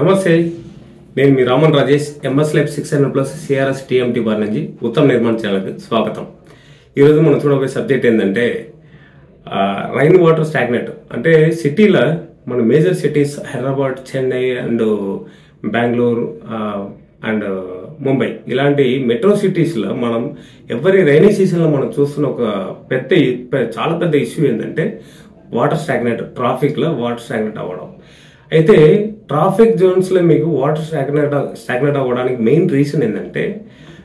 నమస్తే, నేను మీ Raman Rajesh, MS life 600+ CRS TMT bar నుంచి ఉత్తమ్ నిర్మాణ్ ఛానల్కి స్వాగతం. ఈరోజు మనం చూడబోయే సబ్జెక్ట్ ఏంటంటే రైన్ వాటర్ స్టాగ్నెట్. అంటే సిటీలో మన major cities Hyderabad, Chennai and Bengaluru and Mumbai ఇలాంటి మెట్రో సిటీస్లో మనం ఎవరి రైనీ సీజన్లో మనం చూస్తున్న ఒక చాలా పెద్ద ఇష్యూ ఏంటంటే వాటర్ స్టాగ్నెట్, ట్రాఫిక్లో వాటర్ స్టాగ్నెట్ అవ్వడం. అయితే ట్రాఫిక్ జోన్స్లో మీకు వాటర్ స్టాగ్నెట్ అవ్వడానికి మెయిన్ రీజన్ ఏంటంటే,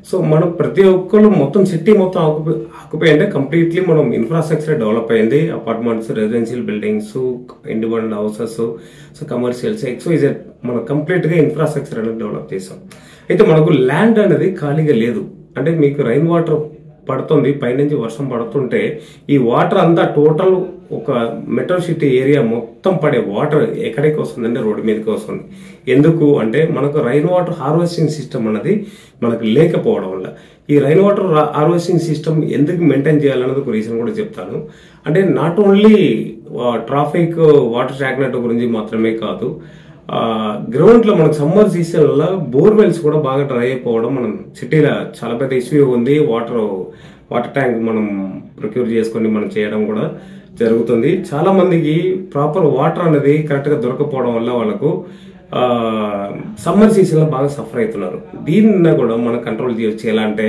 సో మనం ప్రతి ఒక్కరు మొత్తం సిటీ మొత్తం ఆక్యుపై అంటే కంప్లీట్లీ మనం ఇన్ఫ్రాస్ట్రక్చర్ డెవలప్ అయింది. Apartments, residential buildings, independent houses, so commercials, X Y Z మనం కంప్లీట్గా ఇన్ఫ్రాస్ట్రక్చర్ అనేది డెవలప్ చేసాం. అయితే మనకు ల్యాండ్ అనేది ఖాళీగా లేదు. అంటే మీకు రైన్ వాటర్ పడుతుంది, పైనుంచి వర్షం పడుతుంటే ఈ వాటర్ అంతా టోటల్ ఒక మెట్రో సిటీ ఏరియా మొత్తం పడే వాటర్ ఎక్కడికి వస్తుందంటే రోడ్డు మీదకి వస్తుంది. ఎందుకు అంటే మనకు రైన్ వాటర్ హార్వెస్టింగ్ సిస్టమ్ అన్నది మనకు లేకపోవడం వల్ల. ఈ రైన్ వాటర్ హార్వెస్టింగ్ సిస్టమ్ ఎందుకు మెయింటైన్ చేయాలన్నది ఒక రీజన్ కూడా చెప్తాను. అంటే not only traffic water stagnate గురించి మాత్రమే కాదు, గ్రౌండ్ లో మనకు సమ్మర్ సీజన్ లో బోర్వెల్స్ కూడా బాగా డ్రై అయిపోవడం మనం సిటీలో చాలా పెద్ద ఇష్యూ ఉంది. వాటర్ ట్యాంక్ మనం ప్రొక్యూర్ చేసుకొని మనం చేయడం కూడా జరుగుతుంది. చాలా మందికి ప్రాపర్ వాటర్ అనేది కరెక్ట్ గా దొరకపోవడం వల్ల వాళ్ళకు సమ్మర్ సీజన్ లో బాగా సఫర్ అవుతున్నారు. దీన్ని కూడా మనం కంట్రోల్ చేయొచ్చు. ఎలా అంటే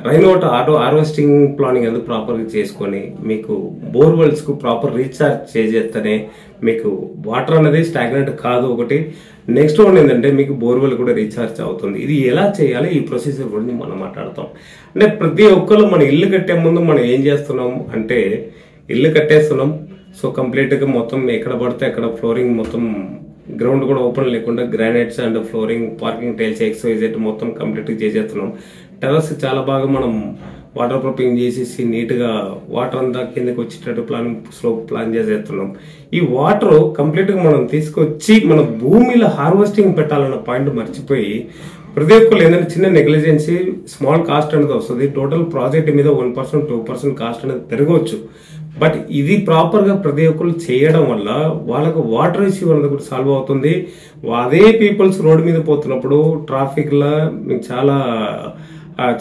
రైన్ వాటర్ హార్వెస్టింగ్ ప్లానింగ్ అనేది ప్రాపర్గా చేసుకొని మీకు బోర్వెల్స్ కు ప్రాపర్ రీఛార్జ్ చేసేస్తేనే మీకు వాటర్ అనేది స్టాగ్నెంట్ కాదు. ఒకటి నెక్స్ట్ వన్ ఏంటంటే మీకు బోర్వెల్ కూడా రీఛార్జ్ అవుతుంది. ఇది ఎలా చేయాలి, ఈ ప్రొసీజర్ గురించి మనం మాట్లాడతాం. అంటే ప్రతి ఒక్కరు మన ఇల్లు కట్టే ముందు మనం ఏం చేస్తున్నాం అంటే ఇల్లు కట్టేస్తున్నాం. సో కంప్లీట్ గా మొత్తం ఎక్కడ పడితే అక్కడ ఫ్లోరింగ్ మొత్తం గ్రౌండ్ కూడా ఓపెన్ లేకుండా granites and flooring, parking tiles, X Y Z మొత్తం కంప్లీట్ గా చేసేస్తున్నాం. టెర్రస్ చాలా బాగా మనం వాటర్ ప్రూఫింగ్ చేసేసి నీట్ గా వాటర్ అంతా కిందకి వచ్చేటట్టు స్లోప్ ప్లాన్ చేసేస్తున్నాం. ఈ వాటర్ కంప్లీట్ గా మనం తీసుకొచ్చి మన భూమిలో హార్వెస్టింగ్ పెట్టాలన్న పాయింట్ మర్చిపోయి ప్రతి ఒక్కరు ఏంటంటే చిన్న నెగ్లిజెన్సీ, స్మాల్ కాస్ట్ అనేది వస్తుంది. టోటల్ ప్రాజెక్ట్ మీద 1%, 2% కాస్ట్ అనేది పెరగవచ్చు. బట్ ఇది ప్రాపర్ గా ప్రతి ఒక్కరు చేయడం వల్ల వాళ్ళకు వాటర్ ఇష్యూ అనేది కూడా సాల్వ్ అవుతుంది. అదే పీపుల్స్ రోడ్డు మీద పోతున్నప్పుడు ట్రాఫిక్ లో మీకు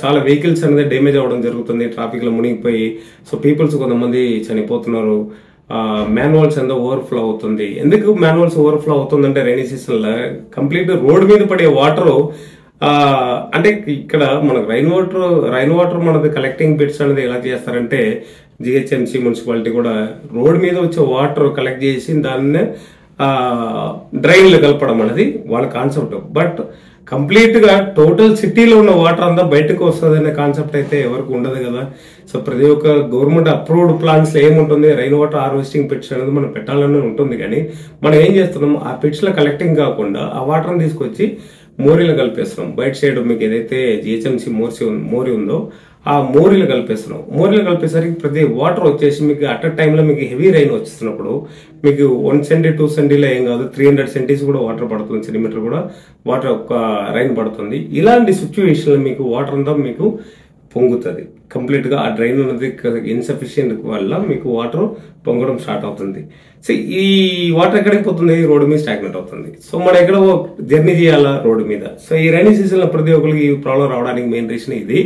చాలా వెహికల్స్ అనేది డ్యామేజ్ అవ్వడం జరుగుతుంది. ట్రాఫిక్ లో మునిగిపోయి సో పీపుల్స్ కొంతమంది చనిపోతున్నారు. మాన్యువల్స్ అంతా ఓవర్ఫ్లో అవుతుంది. ఎందుకు మాన్యువల్స్ ఓవర్ఫ్లో అవుతుందంటే రైనీ సీజన్ లో కంప్లీట్ రోడ్డు మీద పడే వాటర్ అంటే ఇక్కడ మనకు రైన్ వాటర్ మనది కలెక్టింగ్ బిట్స్ అనేది ఎలా చేస్తారంటే జిహెచ్ఎంసీ, మున్సిపాలిటీ కూడా రోడ్ మీద వచ్చే వాటర్ కలెక్ట్ చేసి దాన్ని డ్రైన్లు కలపడం అనేది వాళ్ళ కాన్సెప్ట్. బట్ కంప్లీట్ గా టోటల్ సిటీలో ఉన్న వాటర్ అంతా బయటకు వస్తుంది అనే కాన్సెప్ట్ అయితే ఎవరికి ఉండదు కదా. సో ప్రతి ఒక్క గవర్నమెంట్ అప్రూవ్డ్ ప్లాన్స్ లో ఏముంటుంది, రైన్ వాటర్ హార్వెస్టింగ్ పిట్స్ అనేది మనం పెట్టాలని ఉంటుంది. కానీ మనం ఏం చేస్తున్నాం, ఆ పిట్స్ లో కలెక్టింగ్ కాకుండా ఆ వాటర్ తీసుకొచ్చి మోరీలో కలిపేస్తున్నాం. బయట సైడ్ మీకు ఏదైతే జిహెచ్ఎంసీ మోరీ ఉందో ఆ మోరీలు కలిపేస్తున్నాం. మోరీలు కలిపేసరికి ప్రతి వాటర్ వచ్చేసి మీకు అట్ అ టైంలో మీకు హెవీ రైన్ వచ్చినప్పుడు మీకు 1 సెంటీ 2 సెంటీలో ఏం కాదు, 300 సెంటీస్ కూడా వాటర్ పడుతుంది, సెంటీమీటర్ కూడా వాటర్ ఒక రైన్ పడుతుంది. ఇలాంటి సిచ్యువేషన్ లో మీకు వాటర్ అంతా మీకు పొంగుతుంది. కంప్లీట్ గా ఆ డ్రైన్ అనేది ఇన్సఫిషియెంట్ వల్ల మీకు వాటర్ పొంగడం స్టార్ట్ అవుతుంది. సో ఈ వాటర్ ఎక్కడికి పోతుంది, రోడ్డు మీద స్టాగ్నెట్ అవుతుంది. సో మనం ఎక్కడ జర్నీ చేయాలా, రోడ్డు మీద. సో ఈ రైనీ సీజన్ లో ప్రతి ఒక్కరికి ఈ ప్రాబ్లం రావడానికి మెయిన్ రీజన్ ఇది.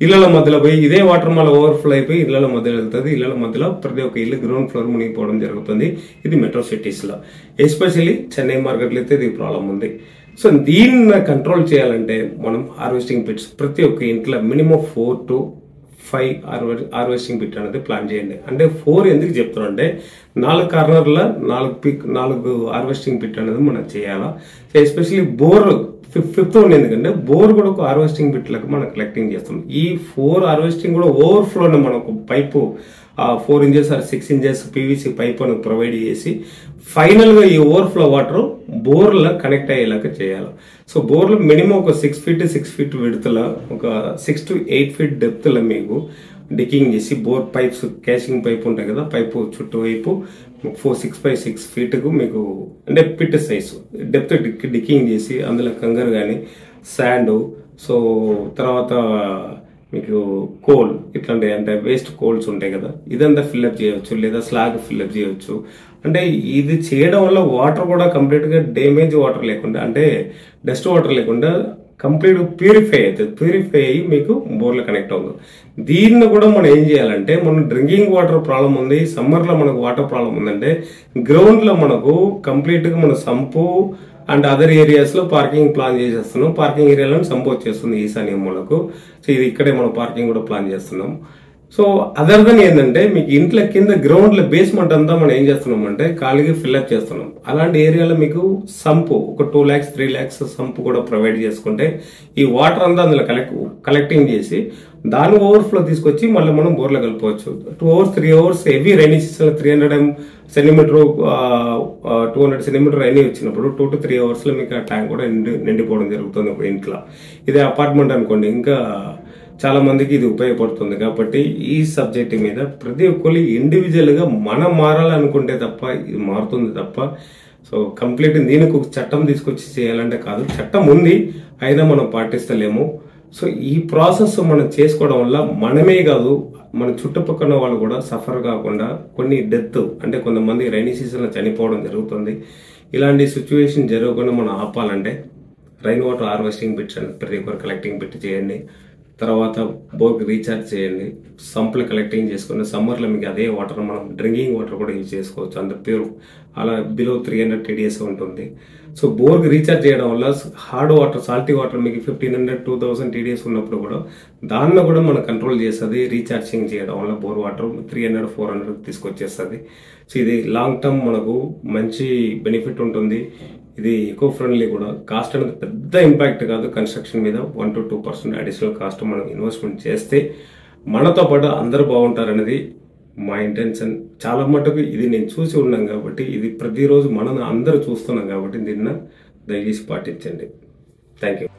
ఇళ్ల మధ్యలో పోయి ఇదే వాటర్ మళ్ళీ ఓవర్ఫ్లో అయిపోయి ఇళ్ల మధ్యలో వెళ్తుంది. ఇళ్ల మధ్యలో ప్రతి ఒక్క ఇల్లు గ్రౌండ్ ఫ్లోర్ మునిగిపోవడం జరుగుతుంది. ఇది మెట్రో సిటీస్ లో, ఎస్పెషల్లీ చెన్నై మార్కెట్లో అయితే ఇది ప్రాబ్లం ఉంది. సో దీన్ని కంట్రోల్ చేయాలంటే మనం హార్వెస్టింగ్ పిట్స్ ప్రతి ఒక్క ఇంట్లో మినిమం 4 to 5 హార్వెస్టింగ్ పిట్ అనేది ప్లాన్ చేయండి. అంటే 4 ఎందుకు చెప్తున్నాం అంటే 4 కార్నర్ల 4 హార్వెస్టింగ్ పిట్ అనేది మనం చేయాలా. So especially bore fifth one ఎందుకంటే బోర్ కూడా ఒక హార్వెస్టింగ్ బిట్లకు మనం కలెక్టింగ్ చేస్తాం. ఈ 4 హార్వెస్టింగ్ కూడా ఓవర్ఫ్లోనే మనకు pipe 4 inches are 6 inches PVC pipe అనేది ప్రొవైడ్ చేసి ఫైనల్ గా ఈ ఓవర్ఫ్లో వాటర్ బోర్లో కనెక్ట్ అయ్యేలాగా చేయాలి. సో బోర్లో మినిమం ఒక 6 feet 6 feet విడతల ఒక 6 to 8 feet డెప్త్ లో మీకు డికింగ్ చేసి బోర్ పైప్స్, క్యాషింగ్ పైప్ ఉంటాయి కదా, పైపు చుట్టూ వైపు 6 by 6 feet కు మీకు అంటే పిట్ సైజు డెప్త్ డికింగ్ చేసి అందులో కంగర్ కానీ శాండ్, సో తర్వాత మీకు కోల్ ఇట్లాంటి అంటే వేస్ట్ కోల్స్ ఉంటాయి కదా, ఇదంతా ఫిల్అప్ చేయవచ్చు, లేదా స్లాగ్ ఫిల్అప్ చేయవచ్చు. అంటే ఇది చేయడం వల్ల వాటర్ కూడా కంప్లీట్గా డ్యామేజ్ వాటర్ లేకుండా, అంటే డస్ట్ వాటర్ లేకుండా కంప్లీట్ ప్యూరిఫై అవుతుంది. ప్యూరిఫై అయ్యి మీకు బోర్లో కనెక్ట్ అవుతుంది. దీన్ని కూడా మనం ఏం చేయాలంటే, మనం డ్రింకింగ్ వాటర్ ప్రాబ్లం ఉంది, సమ్మర్లో మనకు వాటర్ ప్రాబ్లం ఉందంటే, గ్రౌండ్లో మనకు కంప్లీట్గా మన సంపు అండ్ అదర్ ఏరియాస్ లో పార్కింగ్ ప్లాన్ చేసేస్తున్నాం. పార్కింగ్ ఏరియాలో సంపు వచ్చేస్తుంది ఈశాన్య మూలకు. సో ఇది ఇక్కడే మనం పార్కింగ్ కూడా ప్లాన్ చేస్తున్నాం. సో అదర్ దెన్ ఏంటంటే, మీకు ఇంట్లో కింద గ్రౌండ్ లో బేస్మెంట్ అంతా మనం ఏం చేస్తున్నాం అంటే ఖాళీగా ఫిల్అప్ చేస్తున్నాం. అలాంటి ఏరియాలో మీకు సంపు ఒక 2 lakhs 3 lakhs సంపు కూడా ప్రొవైడ్ చేసుకుంటే, ఈ వాటర్ అంతా అందులో కలెక్టింగ్ చేసి దాని ఓవర్ఫ్లో తీసుకొచ్చి మళ్ళీ మనం బోర్లో కలుపుకోవచ్చు. 2 hours 3 hours heavy rainy season 300 centimetre 200 centimetre rainy వచ్చినప్పుడు 2 to 3 hours లో మీకు ఆ ట్యాంక్ కూడా నిండిపోవడం జరుగుతుంది ఒక ఇంట్లో. ఇదే అపార్ట్మెంట్ అనుకోండి, ఇంకా చాలా మందికి ఇది ఉపయోగపడుతుంది. కాబట్టి ఈ సబ్జెక్ట్ మీద ప్రతి ఒక్కరు ఇండివిజువల్ గా మనం మారాలనుకుంటే తప్ప ఇది మారుతుంది తప్ప, సో కంప్లీట్ దీనికి ఒక చట్టం తీసుకొచ్చి చేయాలంటే కాదు. చట్టం ఉంది, అయినా మనం పాటిస్తలేము. సో ఈ ప్రాసెస్ మనం చేసుకోవడం వల్ల మనమే కాదు, మన చుట్టుపక్కల వాళ్ళు కూడా సఫర్ కాకుండా, కొన్ని డెత్ అంటే కొంతమంది రైనీ సీజన్ లో చనిపోవడం జరుగుతుంది. ఇలాంటి సిచ్యువేషన్ జరగకుండా మనం ఆపాలంటే రైన్ వాటర్ హార్వెస్టింగ్ బిట్స్ అని ప్రతి ఒక్కరు కలెక్టింగ్ బిట్ చేయండి. తర్వాత బోర్కి రీఛార్జ్ చేయండి. సంపులు కలెక్టింగ్ చేసుకుని సమ్మర్లో మీకు అదే వాటర్ మనం డ్రింకింగ్ వాటర్ కూడా యూజ్ చేసుకోవచ్చు. అంత ప్యూర్, అలా బిలో 300 TDS ఉంటుంది. సో బోర్కి రీఛార్జ్ చేయడం వల్ల హార్డ్ వాటర్, సాల్టీ వాటర్ మీకు 1500 2000 TDS ఉన్నప్పుడు కూడా దాన్ని కూడా మనం కంట్రోల్ చేస్తుంది. రీఛార్జింగ్ చేయడం వల్ల బోర్ వాటర్ 300 400 తీసుకొచ్చేస్తుంది. సో ఇది లాంగ్ టర్మ్ మనకు మంచి బెనిఫిట్ ఉంటుంది. ఇది ఎకో ఫ్రెండ్లీ కూడా. కాస్ట్ అనేది పెద్ద ఇంపాక్ట్ కాదు కన్స్ట్రక్షన్ మీద. 1 to 2% అడిషనల్ కాస్ట్ మనం ఇన్వెస్ట్మెంట్ చేస్తే మనతో పాటు అందరూ బాగుంటారనేది మా ఇంటెన్షన్. చాలా మటుకు ఇది నేను చూసి ఉన్నాం కాబట్టి, ఇది ప్రతిరోజు మనం అందరూ చూస్తున్నాం కాబట్టి దీన్ని దయచేసి పాటించండి. Thank you.